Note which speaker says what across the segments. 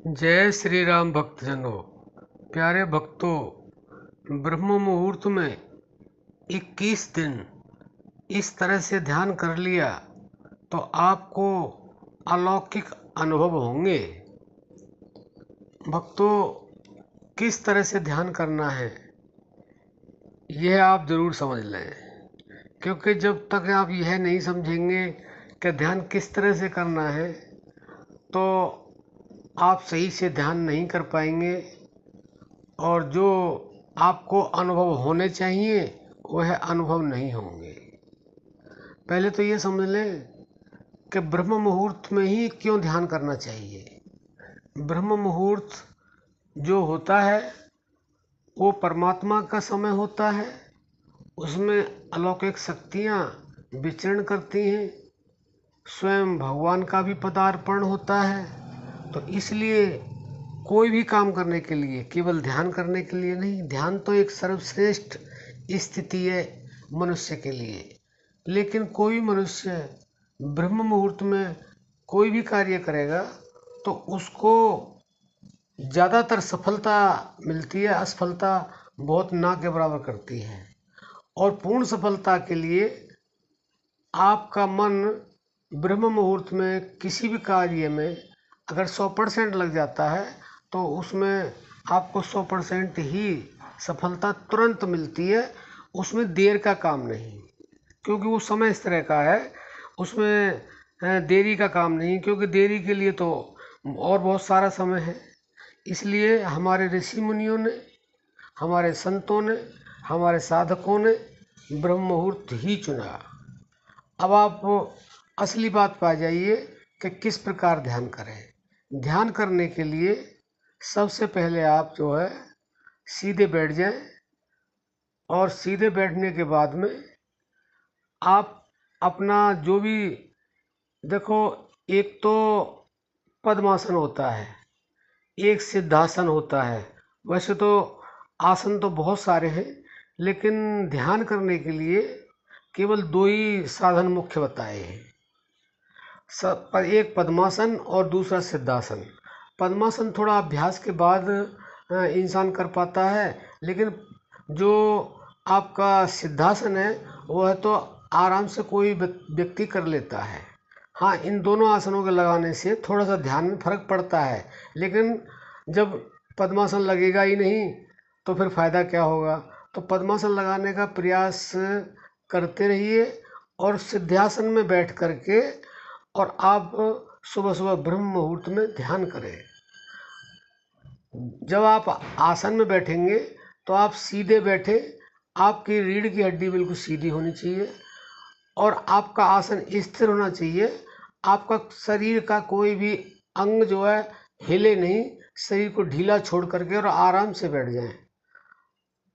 Speaker 1: जय श्री राम भक्तजनों। प्यारे भक्तों, ब्रह्म मुहूर्त में 21 दिन इस तरह से ध्यान कर लिया तो आपको अलौकिक अनुभव होंगे। भक्तों, किस तरह से ध्यान करना है यह आप ज़रूर समझ लें, क्योंकि जब तक आप यह नहीं समझेंगे कि ध्यान किस तरह से करना है तो आप सही से ध्यान नहीं कर पाएंगे और जो आपको अनुभव होने चाहिए वह अनुभव नहीं होंगे। पहले तो ये समझ लें कि ब्रह्म मुहूर्त में ही क्यों ध्यान करना चाहिए। ब्रह्म मुहूर्त जो होता है वो परमात्मा का समय होता है, उसमें अलौकिक शक्तियाँ विचरण करती हैं, स्वयं भगवान का भी पदार्पण होता है। तो इसलिए कोई भी काम करने के लिए केवल ध्यान करने के लिए नहीं, ध्यान तो एक सर्वश्रेष्ठ स्थिति है मनुष्य के लिए, लेकिन कोई मनुष्य ब्रह्म मुहूर्त में कोई भी कार्य करेगा तो उसको ज़्यादातर सफलता मिलती है, असफलता बहुत ना के बराबर करती है। और पूर्ण सफलता के लिए आपका मन ब्रह्म मुहूर्त में किसी भी कार्य में अगर 100% लग जाता है तो उसमें आपको 100% ही सफलता तुरंत मिलती है। उसमें देर का काम नहीं, क्योंकि वो समय इस तरह का है, उसमें देरी का काम नहीं, क्योंकि देरी के लिए तो और बहुत सारा समय है। इसलिए हमारे ऋषि मुनियों ने, हमारे संतों ने, हमारे साधकों ने ब्रह्म मुहूर्त ही चुना। अब आप असली बात पा जाइए कि किस प्रकार ध्यान करें। ध्यान करने के लिए सबसे पहले आप जो है सीधे बैठ जाएं, और सीधे बैठने के बाद में आप अपना जो भी, देखो, एक तो पद्मासन होता है, एक सिद्धासन होता है। वैसे तो आसन तो बहुत सारे हैं, लेकिन ध्यान करने के लिए केवल दो ही साधन मुख्य बताए हैं, एक पद्मासन और दूसरा सिद्धासन। पद्मासन थोड़ा अभ्यास के बाद इंसान कर पाता है, लेकिन जो आपका सिद्धासन है वह तो आराम से कोई व्यक्ति कर लेता है। हाँ, इन दोनों आसनों के लगाने से थोड़ा सा ध्यान में फर्क पड़ता है, लेकिन जब पद्मासन लगेगा ही नहीं तो फिर फ़ायदा क्या होगा। तो पद्मासन लगाने का प्रयास करते रहिए और सिद्धासन में बैठ करके और आप सुबह सुबह ब्रह्म मुहूर्त में ध्यान करें। जब आप आसन में बैठेंगे तो आप सीधे बैठे, आपकी रीढ़ की हड्डी बिल्कुल सीधी होनी चाहिए और आपका आसन स्थिर होना चाहिए। आपका शरीर का कोई भी अंग जो है हिले नहीं, शरीर को ढीला छोड़ करके और आराम से बैठ जाएं।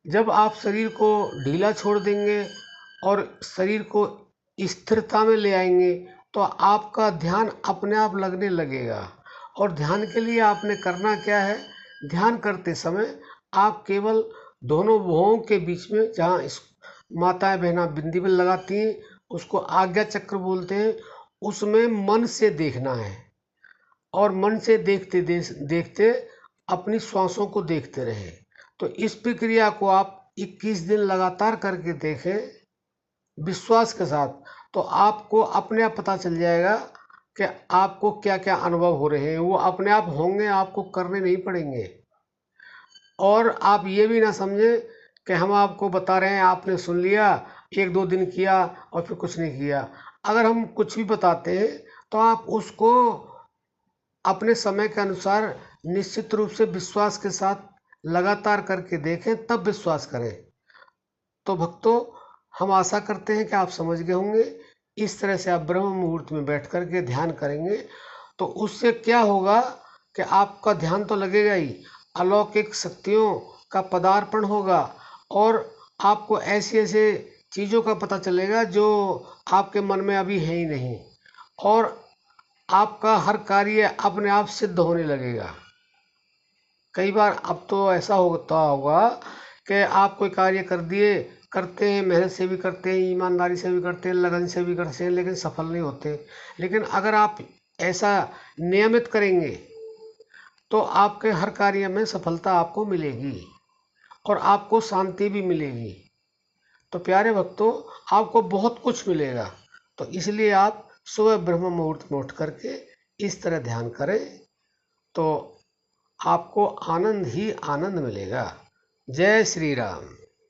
Speaker 1: जब आप शरीर को ढीला छोड़ देंगे और शरीर को स्थिरता में ले आएंगे तो आपका ध्यान अपने आप लगने लगेगा। और ध्यान के लिए आपने करना क्या है, ध्यान करते समय आप केवल दोनों भुवों के बीच में, जहाँ माताएं बहना बिंदी में लगाती हैं उसको आज्ञा चक्र बोलते हैं, उसमें मन से देखना है और मन से देखते देखते अपनी श्वासों को देखते रहे। तो इस प्रक्रिया को आप 21 दिन लगातार करके देखें विश्वास के साथ, तो आपको अपने आप पता चल जाएगा कि आपको क्या क्या अनुभव हो रहे हैं। वो अपने आप होंगे, आपको करने नहीं पड़ेंगे। और आप ये भी ना समझें कि हम आपको बता रहे हैं, आपने सुन लिया, 1-2 दिन किया और फिर कुछ नहीं किया। अगर हम कुछ भी बताते हैं तो आप उसको अपने समय के अनुसार निश्चित रूप से विश्वास के साथ लगातार करके देखें, तब विश्वास करें। तो भक्तों, हम आशा करते हैं कि आप समझ गए होंगे। इस तरह से आप ब्रह्म मुहूर्त में बैठ कर के ध्यान करेंगे तो उससे क्या होगा कि आपका ध्यान तो लगेगा ही, अलौकिक शक्तियों का पदार्पण होगा और आपको ऐसे ऐसे चीज़ों का पता चलेगा जो आपके मन में अभी है ही नहीं, और आपका हर कार्य अपने आप सिद्ध होने लगेगा। कई बार अब तो ऐसा होता होगा कि आप कोई कार्य करते हैं, मेहनत से भी करते हैं, ईमानदारी से भी करते हैं, लगन से भी करते हैं, लेकिन सफल नहीं होते। लेकिन अगर आप ऐसा नियमित करेंगे तो आपके हर कार्य में सफलता आपको मिलेगी और आपको शांति भी मिलेगी। तो प्यारे भक्तों, आपको बहुत कुछ मिलेगा। तो इसलिए आप सुबह ब्रह्म मुहूर्त में उठ करके इस तरह ध्यान करें, तो आपको आनंद ही आनंद मिलेगा। जय श्री राम।